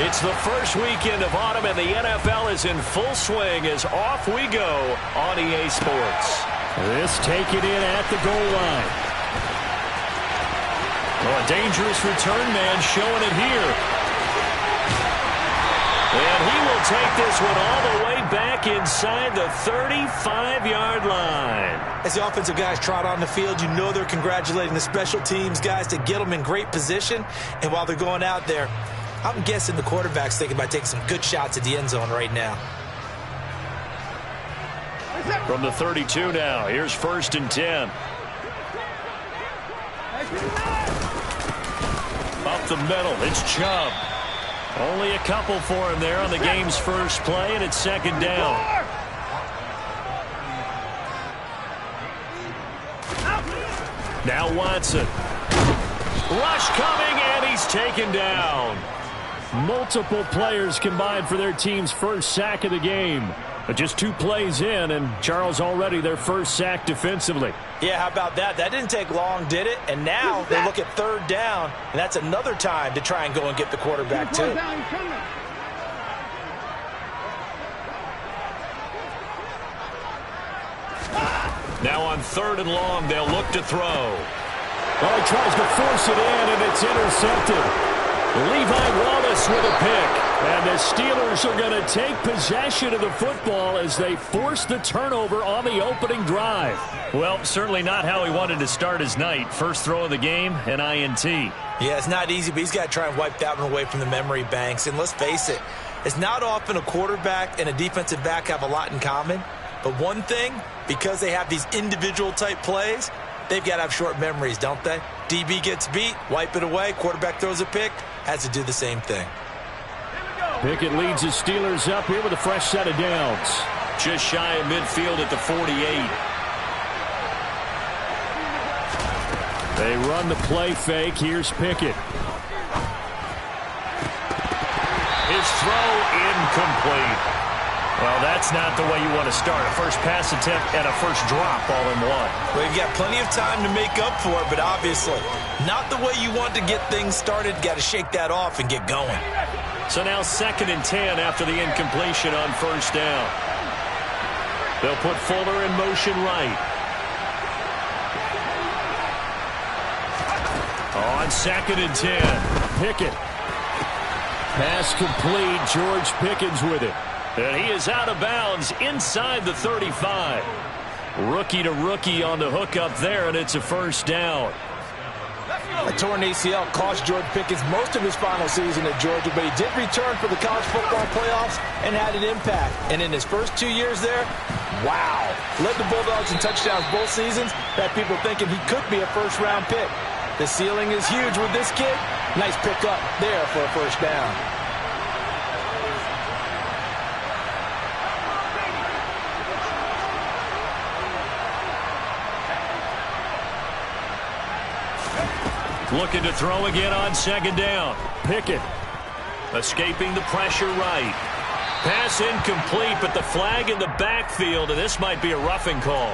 It's the first weekend of autumn, and the NFL is in full swing as off we go on EA Sports. This taken in at the goal line. Well, a dangerous return man showing it here. And he will take this one all the way back inside the 35-yard line. As the offensive guys trot on the field, you know they're congratulating the special teams guys to get them in great position. And while they're going out there, I'm guessing the quarterback's thinking about taking some good shots at the end zone right now. From the 32 now, here's 1st and 10. Up the middle, it's Chubb. Only a couple for him there on the game's first play, and it's 2nd down. Now Watson. Rush coming, and he's taken down. Multiple players combined for their team's first sack of the game. But just 2 plays in, and Charles already their first sack defensively. Yeah, how about that? That didn't take long, did it? And now they look at 3rd down, and that's another time to try and go and get the quarterback too. Now on 3rd and long, they'll look to throw. Oh, he tries to force it in, and it's intercepted. Levi Wallace with a pick. And the Steelers are going to take possession of the football as they force the turnover on the opening drive. Well, certainly not how he wanted to start his night. First throw of the game, an INT. Yeah, it's not easy, but he's got to try and wipe that one away from the memory banks. And let's face it, it's not often a quarterback and a defensive back have a lot in common. But one thing, because they have these individual type plays, they've got to have short memories, don't they? DB gets beat, wipe it away, quarterback throws a pick, has to do the same thing. Pickett leads the Steelers up here with a fresh set of downs. Just shy of midfield at the 48. They run the play fake. Here's Pickett. His throw incomplete. Well, that's not the way you want to start. A first pass attempt and a first drop all in one. Well, you've got plenty of time to make up for it, but obviously not the way you want to get things started. Got to shake that off and get going. So now 2nd and 10 after the incompletion on 1st down. They'll put Fuller in motion right. On 2nd and 10. Pickett. Pass complete. George Pickens with it. And he is out of bounds inside the 35. Rookie to rookie on the hook up there, and it's a 1st down. A torn ACL cost George Pickens most of his final season at Georgia, but he did return for the college football playoffs and had an impact. And in his first 2 years there, wow. Led the Bulldogs in touchdowns both seasons. Had people thinking he could be a first-round pick. The ceiling is huge with this kid. Nice pickup there for a 1st down. Looking to throw again on 2nd down. Pickett. Escaping the pressure right. Pass incomplete, but the flag in the backfield, and this might be a roughing call.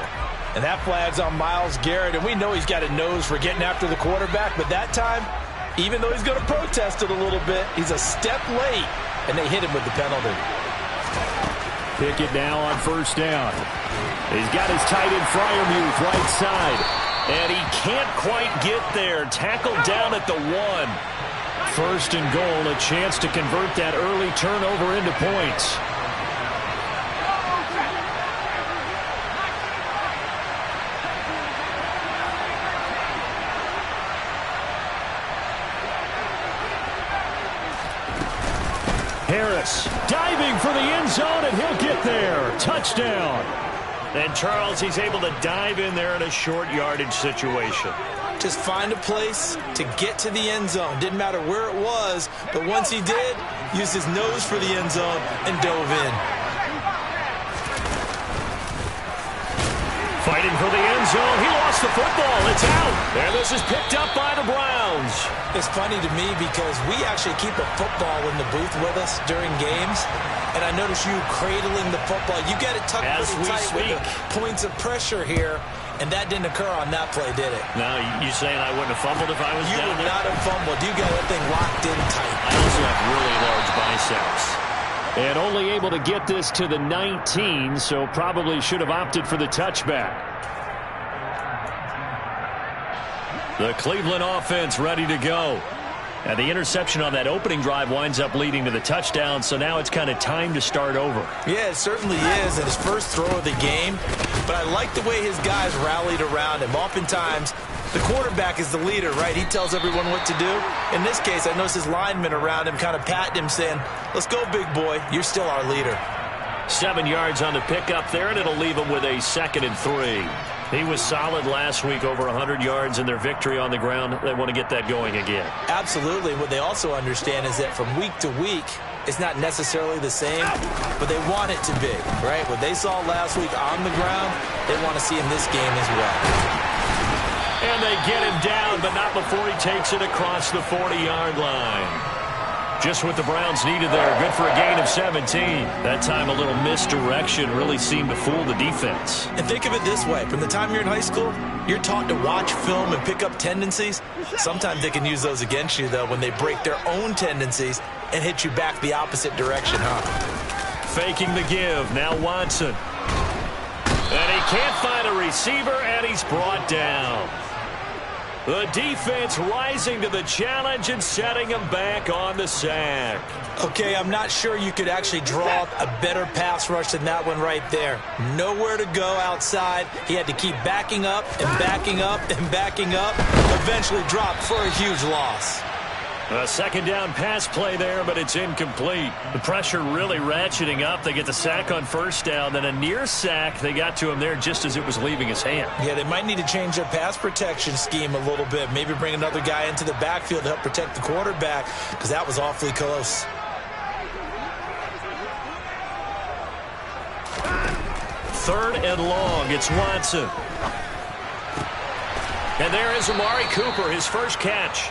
And that flag's on Myles Garrett, and we know he's got a nose for getting after the quarterback, but that time, even though he's going to protest it a little bit, he's a step late, and they hit him with the penalty. Pickett now on 1st down. He's got his tight end Freiermuth right side. And he can't quite get there. Tackled down at the 1. 1st and goal, a chance to convert that early turnover into points. Harris diving for the end zone, and he'll get there. Touchdown. And Charles, he's able to dive in there in a short yardage situation. Just find a place to get to the end zone. Didn't matter where it was, but once he did, used his nose for the end zone and dove in. Fighting for the end zone. He lost the football. It's out. And this is picked up by the Browns. It's funny to me because we actually keep a football in the booth with us during games. And I notice you cradling the football. You get it tucked pretty tight with the points of pressure here. And that didn't occur on that play, did it? Now, you saying I wouldn't have fumbled if I was You down would there? not have fumbled. You got that thing locked in tight. I also have really large biceps. And only able to get this to the 19, so probably should have opted for the touchback. The Cleveland offense ready to go. And the interception on that opening drive winds up leading to the touchdown, so now it's kind of time to start over. Yeah, it certainly is, and his first throw of the game. But I like the way his guys rallied around him. Oftentimes, the quarterback is the leader, right? He tells everyone what to do. In this case, I noticed his linemen around him kind of patting him, saying, let's go, big boy. You're still our leader. 7 yards on the pickup there, and it'll leave him with a 2nd and 3. He was solid last week, over 100 yards in their victory on the ground. They want to get that going again. Absolutely. What they also understand is that from week to week, it's not necessarily the same, but they want it to be, right? What they saw last week on the ground, they want to see in this game as well. And they get him down, but not before he takes it across the 40-yard line. Just what the Browns needed there. Good for a gain of 17. That time a little misdirection really seemed to fool the defense. And think of it this way. From the time you're in high school, you're taught to watch film and pick up tendencies. Sometimes they can use those against you, though, when they break their own tendencies and hit you back the opposite direction, huh? Faking the give. Now Watson. And he can't find a receiver, and he's brought down. The defense rising to the challenge and setting him back on the sack. Okay, I'm not sure you could actually draw up a better pass rush than that one right there. Nowhere to go outside. He had to keep backing up and backing up and backing up. Eventually dropped for a huge loss. A 2nd down pass play there, but it's incomplete. The pressure really ratcheting up. They get the sack on 1st down, then a near sack. They got to him there just as it was leaving his hand. Yeah, they might need to change their pass protection scheme a little bit. Maybe bring another guy into the backfield to help protect the quarterback, because that was awfully close. Third and long. It's Watson. And there is Amari Cooper, his first catch.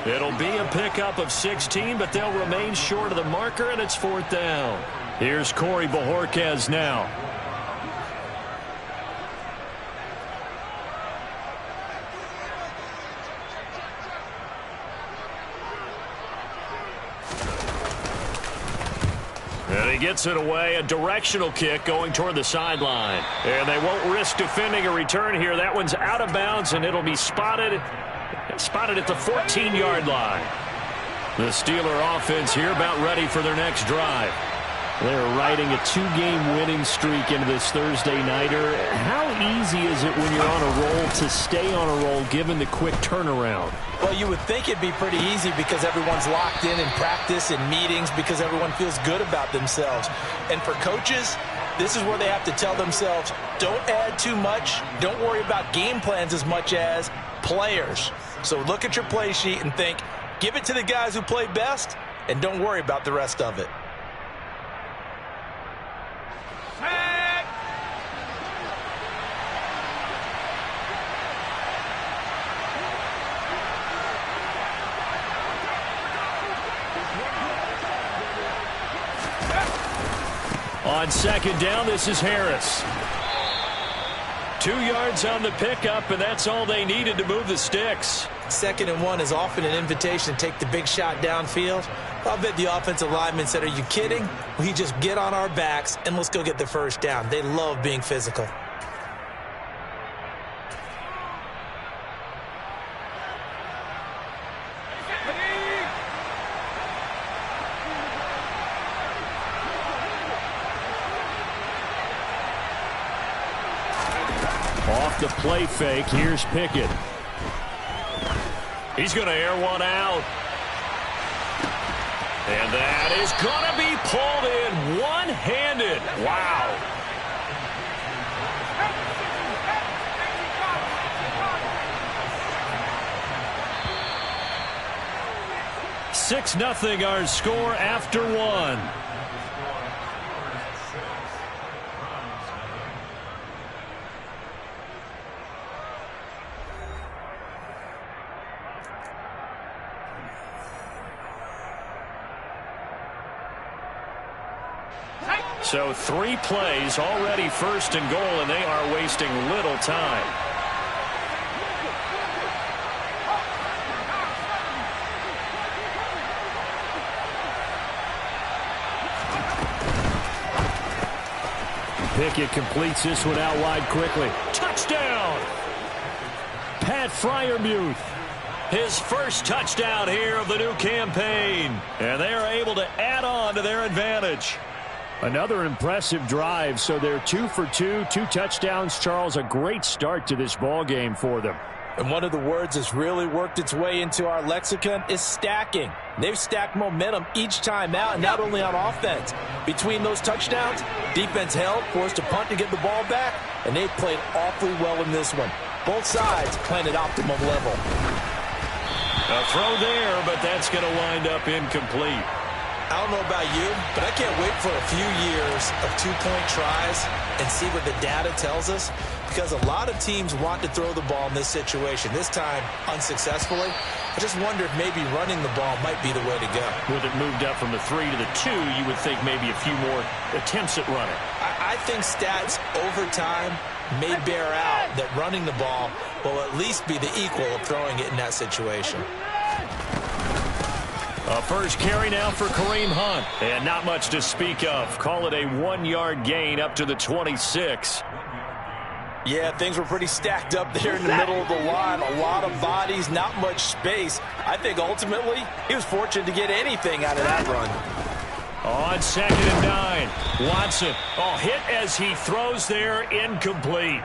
It'll be a pickup of 16, but they'll remain short of the marker, and it's 4th down. Here's Corey Bojorquez now. And he gets it away, a directional kick going toward the sideline. And they won't risk defending a return here. That one's out of bounds, and it'll be spotted at the 14-yard line. The Steeler offense here about ready for their next drive. They're riding a 2-game winning streak into this Thursday nighter. How easy is it when you're on a roll to stay on a roll given the quick turnaround? Well, you would think it'd be pretty easy because everyone's locked in practice and meetings because everyone feels good about themselves. And for coaches, this is where they have to tell themselves, don't add too much. Don't worry about game plans as much as players. So look at your play sheet and think, give it to the guys who play best, and don't worry about the rest of it. On 2nd down, this is Harris. 2 yards on the pickup, and that's all they needed to move the sticks. 2nd and 1 is often an invitation to take the big shot downfield. I'll bet the offensive lineman said, are you kidding? We just get on our backs and let's go get the 1st down. They love being physical. Off the play fake, here's Pickett. He's going to air one out. And that is going to be pulled in one-handed. Wow. Six 0 our score after one. So 3 plays already first and goal, and they are wasting little time. Pickett completes this one out wide quickly. Touchdown! Pat Freiermuth. His first touchdown here of the new campaign. And they are able to add on to their advantage. Another impressive drive, so they're 2 for 2, 2 touchdowns. Charles, a great start to this ball game for them. And one of the words that's really worked its way into our lexicon is stacking. They've stacked momentum each time out, and not only on offense. Between those touchdowns, defense held, forced a punt to get the ball back, and they played awfully well in this one. Both sides playing at optimum level. A throw there, but that's going to wind up incomplete. I don't know about you, but I can't wait for a few years of 2-point tries and see what the data tells us, because a lot of teams want to throw the ball in this situation. This time, unsuccessfully. I just wonder if maybe running the ball might be the way to go. With it moved up from the 3 to the 2, you would think maybe a few more attempts at running. I think stats over time may bear out that running the ball will at least be the equal of throwing it in that situation. A first carry now for Kareem Hunt. And not much to speak of. Call it a 1-yard gain up to the 26. Yeah, things were pretty stacked up there in the middle of the line. A lot of bodies, not much space. I think ultimately he was fortunate to get anything out of that run. On 2nd and 9. Watson. Oh, hit as he throws there, incomplete.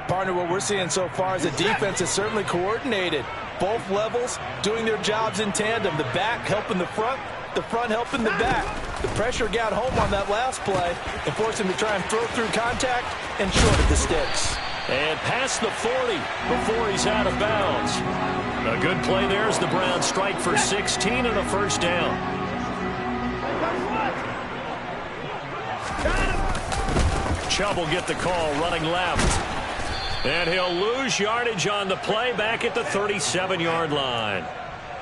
Partner, what we're seeing so far is the defense is certainly coordinated. Both levels doing their jobs in tandem. The back helping the front helping the back. The pressure got home on that last play and forced him to try and throw through contact and short of the sticks. And past the 40 before he's out of bounds. A good play there as the Browns strike for 16 and a first down. Chubb will get the call running left. And he'll lose yardage on the play back at the 37-yard line.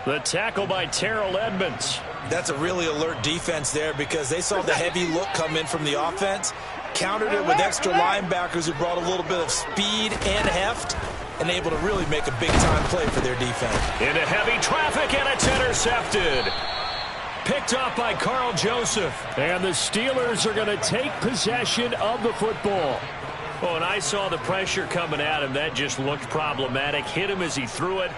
The tackle by Terrell Edmonds. That's a really alert defense there because they saw the heavy look come in from the offense, countered it with extra linebackers who brought a little bit of speed and heft, and able to really make a big-time play for their defense. Into heavy traffic, and it's intercepted. Picked up by Carl Joseph. And the Steelers are going to take possession of the football. Oh, and I saw the pressure coming at him. That just looked problematic. Hit him as he threw it,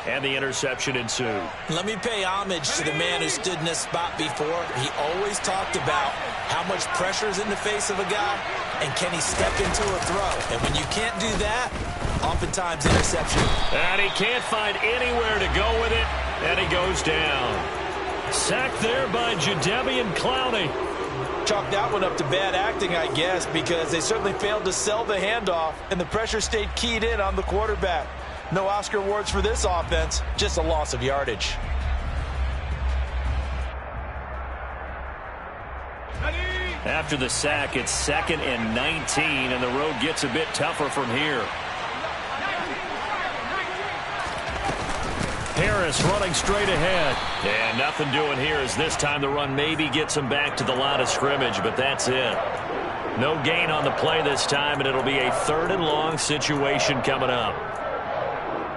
and the interception ensued. Let me pay homage to the man who stood in this spot before. He always talked about how much pressure is in the face of a guy, and can he step into a throw. And when you can't do that, oftentimes interception. And he can't find anywhere to go with it, and he goes down. Sacked there by Jadeveon Clowney. Chalk that one up to bad acting, I guess, because they certainly failed to sell the handoff, and the pressure stayed keyed in on the quarterback. No Oscar awards for this offense, just a loss of yardage. After the sack, it's 2nd and 19, and the road gets a bit tougher from here. Harris running straight ahead. And nothing doing here as this time the run maybe gets him back to the line of scrimmage, but that's it. No gain on the play this time, and it'll be a 3rd and long situation coming up.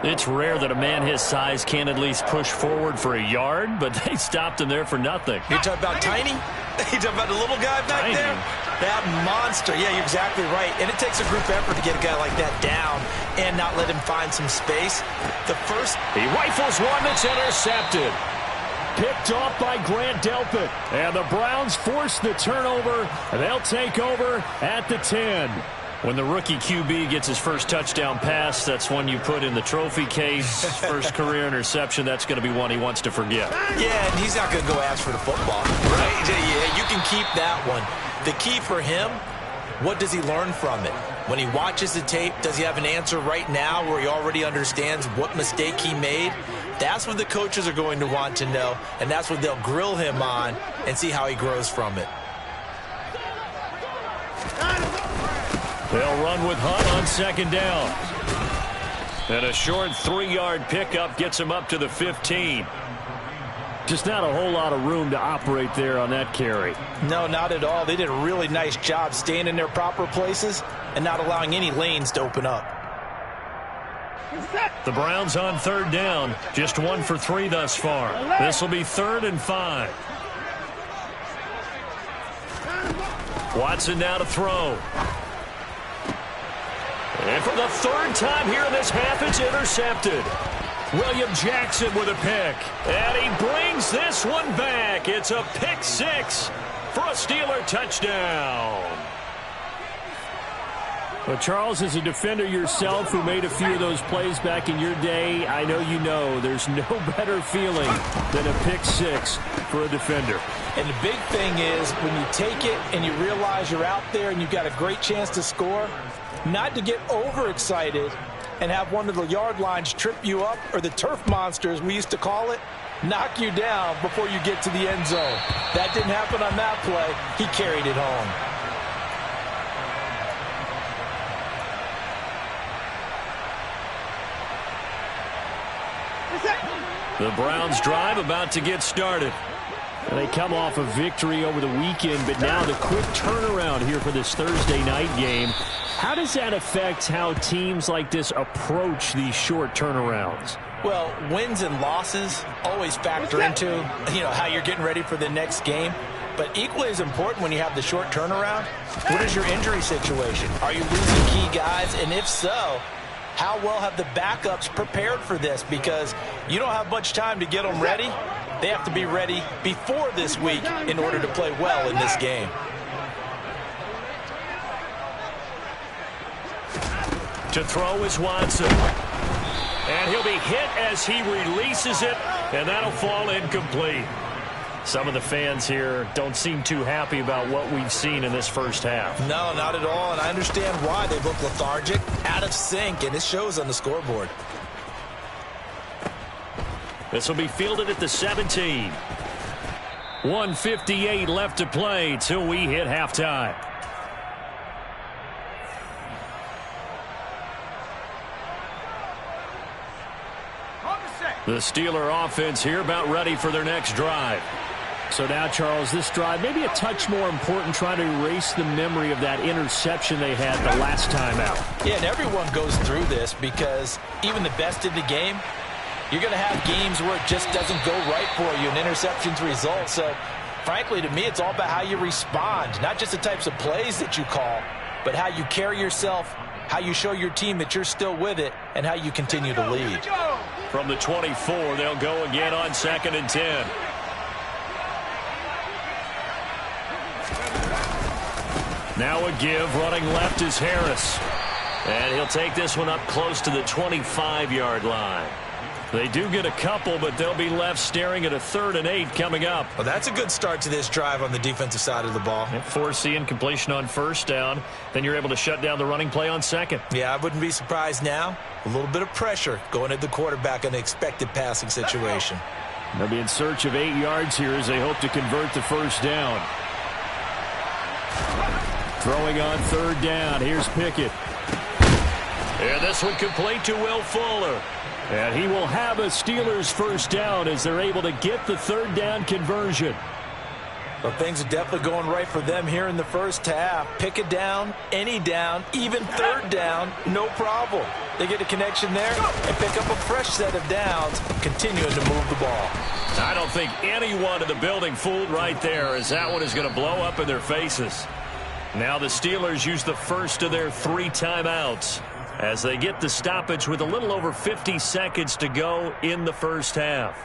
It's rare that a man his size can't at least push forward for a yard, but they stopped him there for nothing. You're talking about tiny? You're talking about the little guy back there? That monster. Yeah, you're exactly right. And it takes a group effort to get a guy like that down and not let him find some space. He rifles one that's intercepted. Picked off by Grant Delpit. And the Browns force the turnover. They'll take over at the 10. When the rookie QB gets his first touchdown pass, that's one you put in the trophy case. First career interception, that's going to be one he wants to forget. Yeah, and he's not going to go ask for the football. Right? Yeah, you can keep that one. The key for him, what does he learn from it? When he watches the tape, does he have an answer right now where he already understands what mistake he made? That's what the coaches are going to want to know, and that's what they'll grill him on and see how he grows from it. They'll run with Hunt on 2nd down. And a short 3-yard pickup gets him up to the 15. Just not a whole lot of room to operate there on that carry. No, not at all. They did a really nice job staying in their proper places and not allowing any lanes to open up. The Browns on third down. Just 1 for 3 thus far. This will be 3rd and 5. Watson now to throw. And for the 3rd time here in this half, it's intercepted. William Jackson with a pick. And he brings this one back. It's a pick 6 for a Steeler touchdown. Well, Charles, as a defender yourself who made a few of those plays back in your day, I know you know there's no better feeling than a pick 6 for a defender. And the big thing is when you take it and you realize you're out there and you've got a great chance to score, not to get overexcited and have one of the yard lines trip you up, or the turf monsters we used to call it, knock you down before you get to the end zone. That didn't happen on that play. He carried it home. The Browns drive about to get started. And they come off a victory over the weekend, but now the quick turnaround here for this Thursday night game. How does that affect how teams like this approach these short turnarounds? Well, wins and losses always factor into, how you're getting ready for the next game. But equally as important when you have the short turnaround, what is your injury situation? Are you losing key guys? And if so, how well have the backups prepared for this? Because you don't have much time to get them ready. They have to be ready before this week in order to play well in this game. To throw is Watson. And he'll be hit as he releases it, and that'll fall incomplete. Some of the fans here don't seem too happy about what we've seen in this first half. No, not at all, and I understand why. They look lethargic, out of sync, and it shows on the scoreboard. This will be fielded at the 17. 1:58 left to play till we hit halftime. The Steeler offense here about ready for their next drive. So now, Charles, this drive maybe a touch more important, trying to erase the memory of that interception they had the last time out. Yeah, and everyone goes through this because even the best in the game, you're going to have games where it just doesn't go right for you and interceptions result. So, frankly, to me, it's all about how you respond, not just the types of plays that you call, but how you carry yourself, how you show your team that you're still with it, and how you continue to lead. From the 24, they'll go again on 2nd and 10. Now a give, running left is Harris. And he'll take this one up close to the 25-yard line. They do get a couple, but they'll be left staring at a 3rd and 8 coming up. Well, that's a good start to this drive on the defensive side of the ball. Force the incompletion on 1st down. Then you're able to shut down the running play on 2nd. Yeah, I wouldn't be surprised now. A little bit of pressure going at the quarterback in an expected passing situation. They'll be in search of 8 yards here as they hope to convert the 1st down. Throwing on 3rd down. Here's Pickett. And this one complete to Will Fuller. And he will have a Steelers 1st down as they're able to get the 3rd down conversion. Well, things are definitely going right for them here in the first half. Pick a down, any down, even 3rd down, no problem. They get a connection there and pick up a fresh set of downs, continuing to move the ball. I don't think anyone in the building fooled right there, as that one is going to blow up in their faces. Now the Steelers use the first of their 3 timeouts as they get the stoppage with a little over 50 seconds to go in the first half.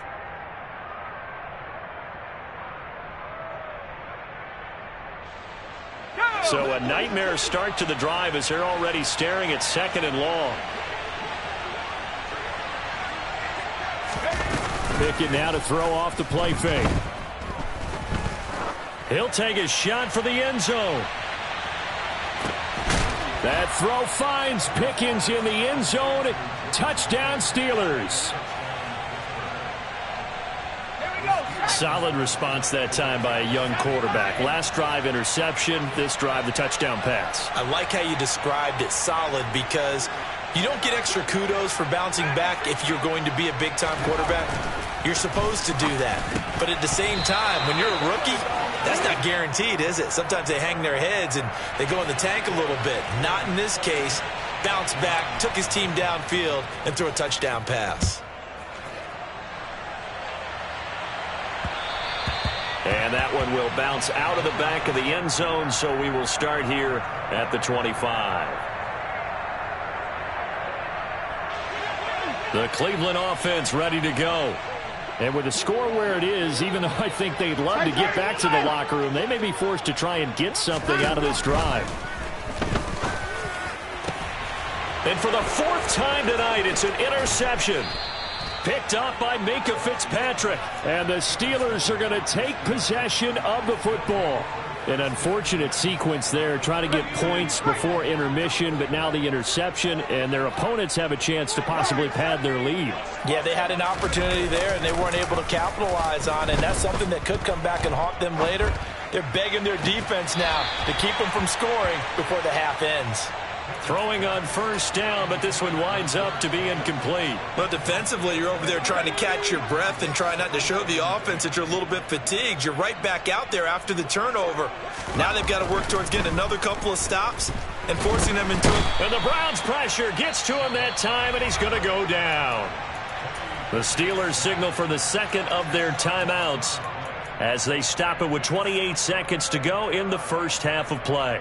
So a nightmare start to the drive as they're already staring at 2nd and long. Pickett now to throw off the play fake. He'll take a shot for the end zone. That throw finds Pickens in the end zone. Touchdown, Steelers. Solid response that time by a young quarterback. Last drive interception, this drive the touchdown pass. I like how you described it, solid, because You don't get extra kudos for bouncing back if you're going to be a big-time quarterback. You're supposed to do that. But at the same time, when you're a rookie, that's not guaranteed, is it? Sometimes they hang their heads and they go in the tank a little bit. Not in this case. Bounced back, took his team downfield, and threw a touchdown pass. And that one will bounce out of the back of the end zone, so we will start here at the 25. The Cleveland offense ready to go. And with the score where it is, even though I think they'd love to get back to the locker room, they may be forced to try and get something out of this drive. And for the fourth time tonight, it's an interception. Picked up by Minka Fitzpatrick. And the Steelers are going to take possession of the football. An unfortunate sequence there, trying to get points before intermission, but now the interception, and their opponents have a chance to possibly pad their lead. Yeah, they had an opportunity there, and they weren't able to capitalize on it, and that's something that could come back and haunt them later. They're begging their defense now to keep them from scoring before the half ends. Throwing on first down, but this one winds up to be incomplete. But defensively, you're over there trying to catch your breath and try not to show the offense that you're a little bit fatigued. You're right back out there after the turnover. Now they've got to work towards getting another couple of stops and forcing them into it. And the Browns' pressure gets to him that time, and he's going to go down. The Steelers signal for the second of their timeouts as they stop it with 28 seconds to go in the first half of play.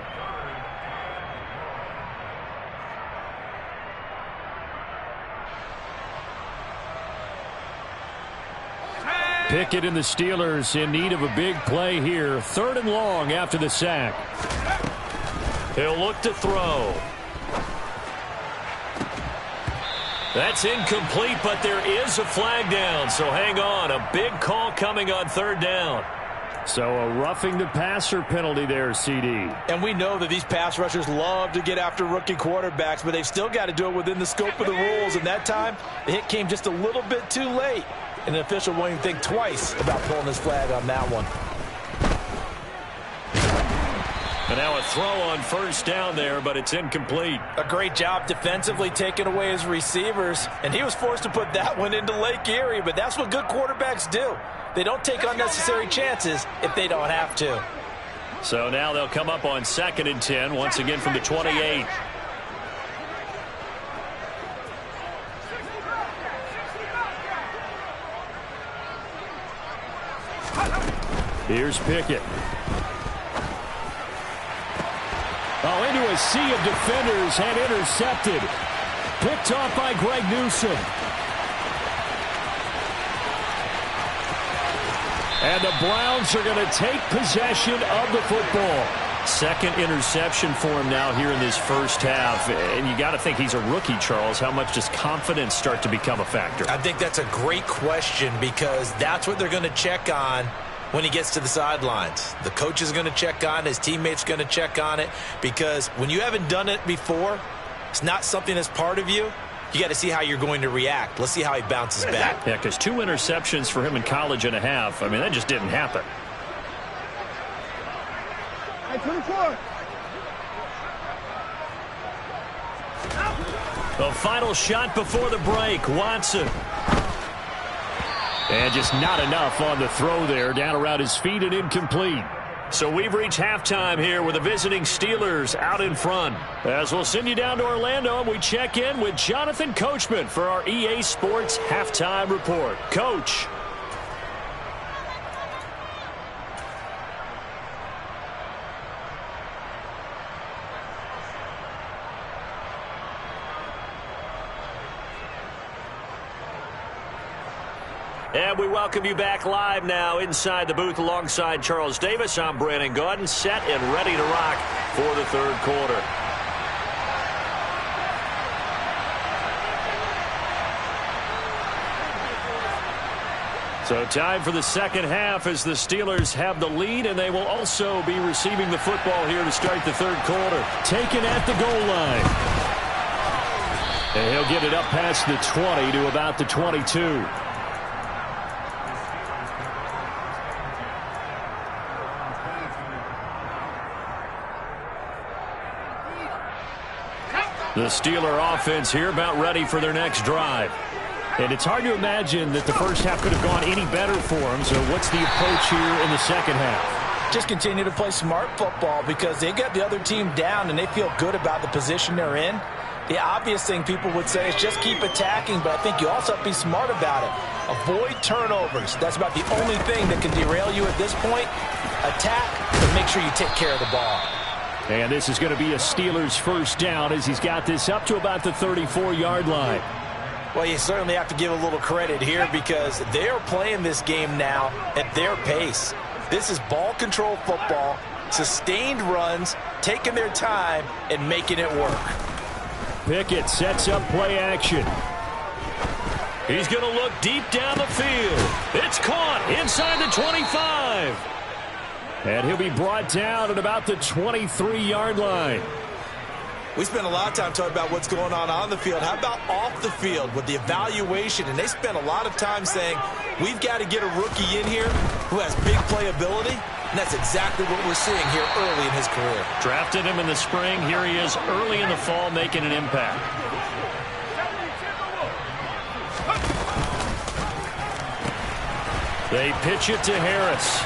Pickett and the Steelers in need of a big play here. 3rd and long after the sack. He'll look to throw. That's incomplete, but there is a flag down, so hang on. A big call coming on 3rd down. So a roughing the passer penalty there, CD. And we know that these pass rushers love to get after rookie quarterbacks, but they've still got to do it within the scope of the rules. And that time, the hit came just a little bit too late. And the official won't even think twice about pulling his flag on that one. And now a throw on first down there, but it's incomplete. A great job defensively taking away his receivers. And he was forced to put that one into Lake Erie, but that's what good quarterbacks do. They don't take unnecessary chances if they don't have to. So now they'll come up on 2nd and 10, once again from the 28. Here's Pickett. Oh, into a sea of defenders and intercepted. Picked off by Greg Newsome. And the Browns are going to take possession of the football. Second interception for him now here in this first half. And you got to think he's a rookie, Charles. How much does confidence start to become a factor? I think that's a great question because that's what they're going to check on when he gets to the sidelines. The coach is going to check on it. His teammates going to check on it because when you haven't done it before, it's not something that's part of you. You got to see how you're going to react. Let's see how he bounces back. Yeah, because 2 interceptions for him in college and a half. I mean, that just didn't happen. The final shot before the break. Watson. And just not enough on the throw there. Down around his feet and incomplete. So we've reached halftime here with the visiting Steelers out in front. As we'll send you down to Orlando, we check in with Jonathan Coachman for our EA Sports Halftime Report. Coach. And we welcome you back live now inside the booth alongside Charles Davis. I'm Brandon Gaudin, set and ready to rock for the 3rd quarter. So time for the second half as the Steelers have the lead, and they will also be receiving the football here to start the 3rd quarter. Taken at the goal line. And he'll get it up past the 20 to about the 22. The Steeler offense here about ready for their next drive. And it's hard to imagine that the first half could have gone any better for them. So what's the approach here in the second half? Just continue to play smart football because they got the other team down and they feel good about the position they're in. The obvious thing people would say is just keep attacking, but I think you also have to be smart about it. Avoid turnovers. That's about the only thing that can derail you at this point. Attack, but make sure you take care of the ball. And this is going to be a Steelers first down as he's got this up to about the 34-yard line. Well, you certainly have to give a little credit here because they're playing this game now at their pace. This is ball control football, sustained runs, taking their time, and making it work. Pickett sets up play action. He's going to look deep down the field. It's caught inside the 25. And he'll be brought down at about the 23-yard line. We spent a lot of time talking about what's going on the field. How about off the field with the evaluation? And they spent a lot of time saying, we've got to get a rookie in here who has big playability. And that's exactly what we're seeing here early in his career. Drafted him in the spring. Here he is early in the fall making an impact. They pitch it to Harris.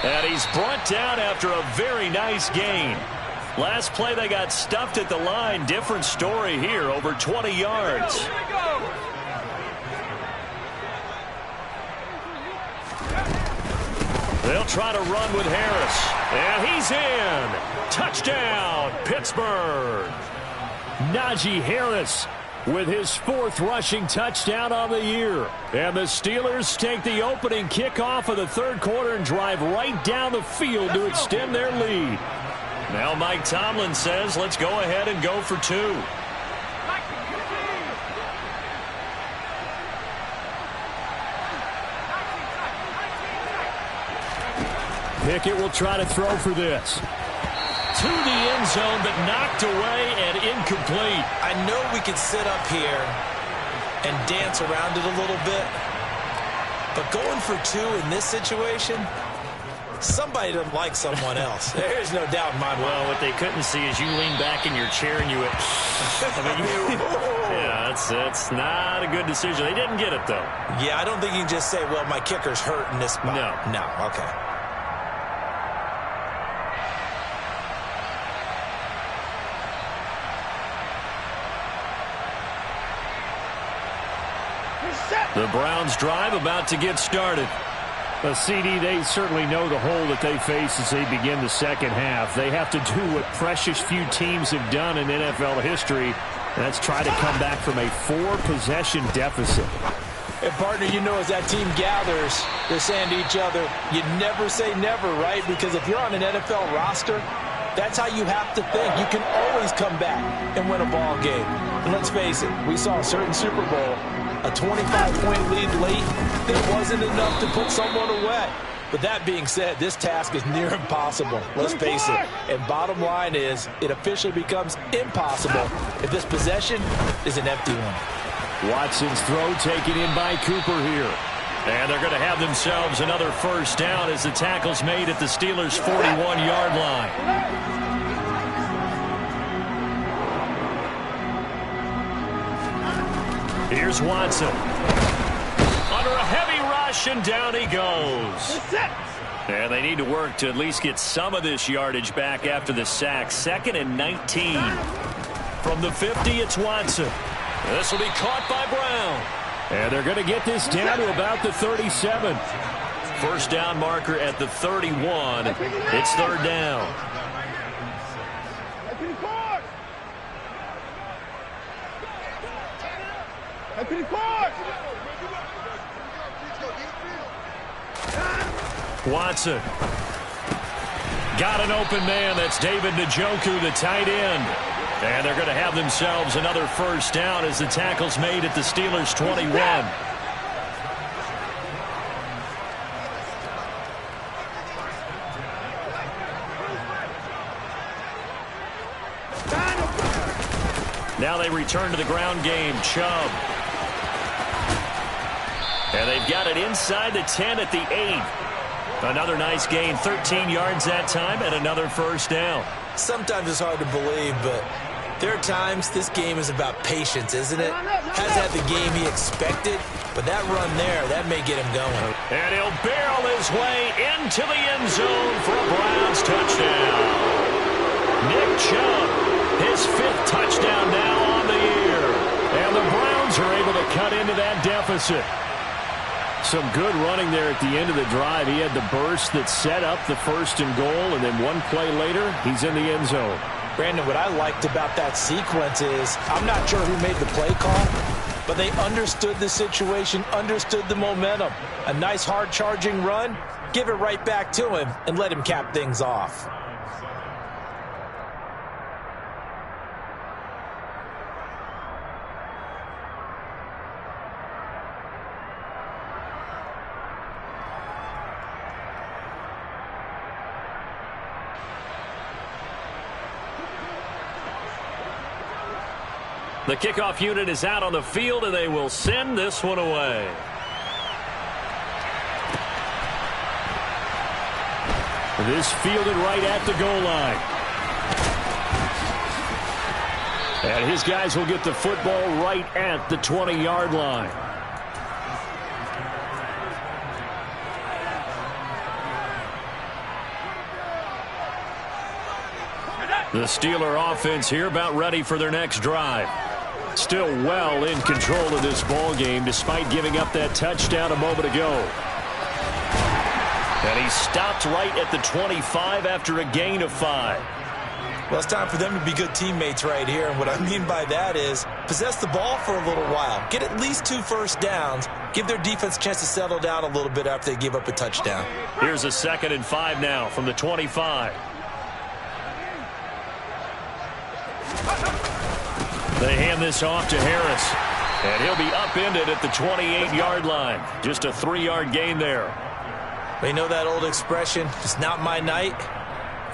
And he's brought down after a very nice gain. Last play they got stuffed at the line. Different story here, over 20 yards. They'll try to run with Harris. And he's in. Touchdown, Pittsburgh. Najee Harris with his fourth rushing touchdown on the year. And the Steelers take the opening kickoff of the third quarter and drive right down the field to extend their lead. Now Mike Tomlin says, let's go ahead and go for two. Pickett will try to throw for this. To the end zone, but knocked away and incomplete. I know we could sit up here and dance around it a little bit, but going for two in this situation, somebody doesn't like someone else. There's no doubt in my mind. Well, what they couldn't see is you lean back in your chair and you went, yeah, that's not a good decision. They didn't get it, though. Yeah, I don't think you can just say, well, my kicker's hurt in this spot. No, okay. The Browns drive about to get started. CD, they certainly know the hole that they face as they begin the second half. They have to do what precious few teams have done in NFL history. That's try to come back from a 4-possession deficit. And, partner, you know as that team gathers, they're saying to each other, you never say never, right? Because if you're on an NFL roster, that's how you have to think. You can always come back and win a ball game. And let's face it, we saw a certain Super Bowl, a 25-point lead late that wasn't enough to put someone away. But that being said, this task is near impossible. Let's face it. And bottom line is, it officially becomes impossible if this possession is an empty one. Watson's throw taken in by Cooper here. And they're going to have themselves another first down as the tackle's made at the Steelers' 41-yard line. Here's Watson. Under a heavy rush, and down he goes. And they need to work to at least get some of this yardage back after the sack. 2nd and 19. From the 50, it's Watson. This will be caught by Brown. And they're going to get this down to about the 37. First down marker at the 31. It's third down. Watson. Got an open man. That's David Njoku, the tight end. And they're going to have themselves another first down as the tackle's made at the Steelers' 21. Now they return to the ground game. Chubb. And they've got it inside the 10 at the 8. Another nice gain, 13 yards that time, and another first down. Sometimes it's hard to believe, but there are times this game is about patience, isn't it? Hasn't had the game he expected, but that run there, that may get him going. And he'll barrel his way into the end zone for a Browns touchdown. Nick Chubb, his 5th touchdown now on the year. And the Browns are able to cut into that deficit. Some good running there at the end of the drive. He had the burst that set up the 1st and goal, and then one play later, he's in the end zone. Brandon, what I liked about that sequence is I'm not sure who made the play call, but they understood the situation, understood the momentum. A nice hard-charging run, give it right back to him, and let him cap things off. The kickoff unit is out on the field, and they will send this one away. This fielded right at the goal line. And his guys will get the football right at the 20-yard line. The Steeler offense here about ready for their next drive. Still well in control of this ball game despite giving up that touchdown a moment ago. And he stopped right at the 25 after a gain of 5. Well, it's time for them to be good teammates right here. And what I mean by that is possess the ball for a little while. Get at least 2 first downs. Give their defense a chance to settle down a little bit after they give up a touchdown. Here's a 2nd and 5 now from the 25. They hand this off to Harris. And he'll be upended at the 28-yard line. Just a 3-yard gain there. We know that old expression, it's not my night.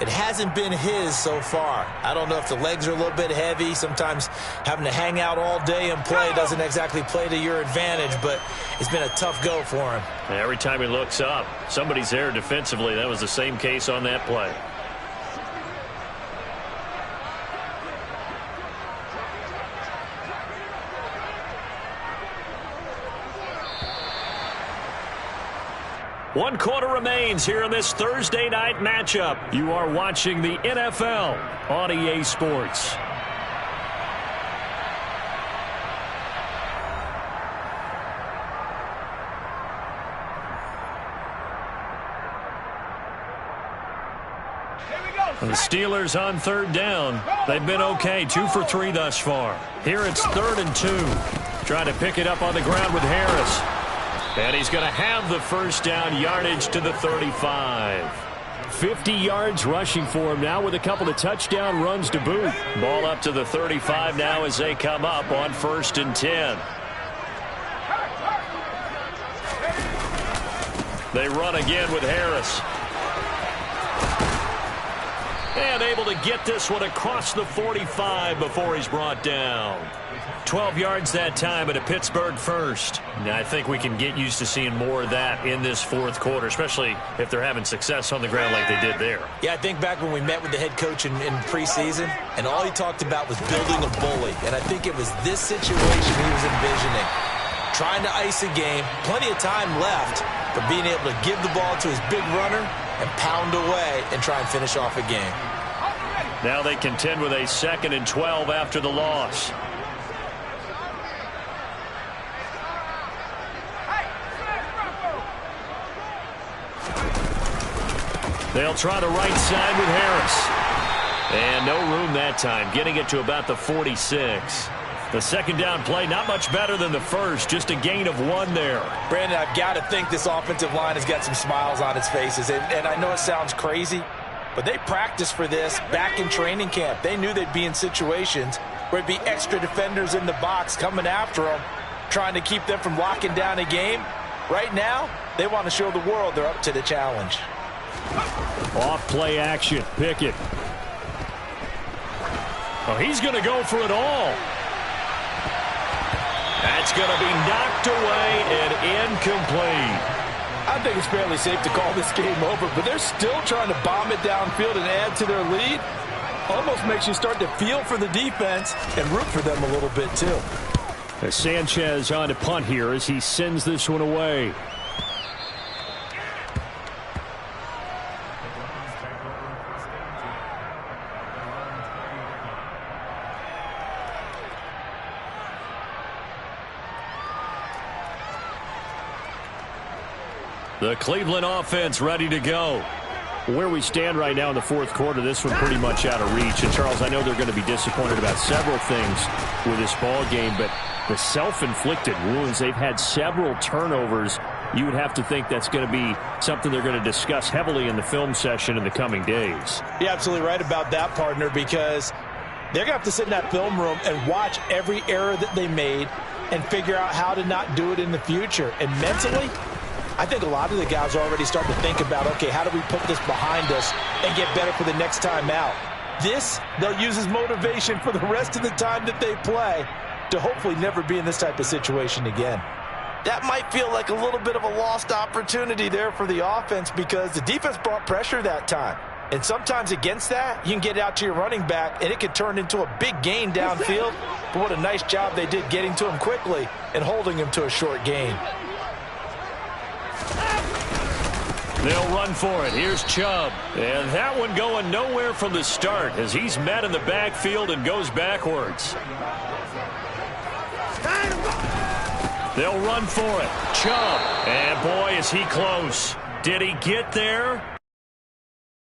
It hasn't been his so far. I don't know if the legs are a little bit heavy. Sometimes having to hang out all day and play doesn't exactly play to your advantage, but it's been a tough go for him. Every time he looks up, somebody's there defensively. That was the same case on that play. One quarter remains here in this Thursday night matchup. You are watching the NFL on EA Sports. The Steelers on 3rd down. They've been okay, 2 for 3 thus far. Here it's 3rd and 2. Trying to pick it up on the ground with Harris. And he's going to have the first down, yardage to the 35. 50 yards rushing for him now with a couple of touchdown runs to boot. Ball up to the 35 now as they come up on 1st and 10. They run again with Harris. And able to get this one across the 45 before he's brought down. 12 yards that time at a Pittsburgh first. Now, I think we can get used to seeing more of that in this 4th quarter, especially if they're having success on the ground like they did there. Yeah, I think back when we met with the head coach in preseason, and all he talked about was building a bully. And I think it was this situation he was envisioning. Trying to ice a game, plenty of time left, but being able to give the ball to his big runner and pound away and try and finish off a game. Now they contend with a 2nd and 12 after the loss. They'll try the right side with Harris. And no room that time, getting it to about the 46. The 2nd down play, not much better than the first, just a gain of 1 there. Brandon, I've got to think this offensive line has got some smiles on its faces. And I know it sounds crazy, but they practiced for this back in training camp. They knew they'd be in situations where it'd be extra defenders in the box coming after them, trying to keep them from locking down a game. Right now, they want to show the world they're up to the challenge. Off play action. Pickett. Oh, he's going to go for it all. That's going to be knocked away and incomplete. I I think it's fairly safe to call this game over, but they're still trying to bomb it downfield and add to their lead. Almost makes you start to feel for the defense and root for them a little bit, too. Sanchez on to punt here as he sends this one away. The Cleveland offense ready to go. Where we stand right now in the fourth quarter, this one pretty much out of reach. And, Charles, I know they're going to be disappointed about several things with this ball game, but the self-inflicted wounds, they've had several turnovers. You would have to think that's going to be something they're going to discuss heavily in the film session in the coming days. You're absolutely right about that, partner, because they're going to have to sit in that film room and watch every error that they made and figure out how to not do it in the future. And mentally, I think a lot of the guys are already starting to think about, okay, how do we put this behind us and get better for the next time out? This, they'll use as motivation for the rest of the time that they play to hopefully never be in this type of situation again. That might feel like a little bit of a lost opportunity there for the offense because the defense brought pressure that time. And sometimes against that, you can get out to your running back, and it could turn into a big gain downfield. But what a nice job they did getting to him quickly and holding him to a short gain. They'll run for it. Here's Chubb. And that one going nowhere from the start as he's met in the backfield and goes backwards. They'll run for it. Chubb. And boy, is he close. Did he get there?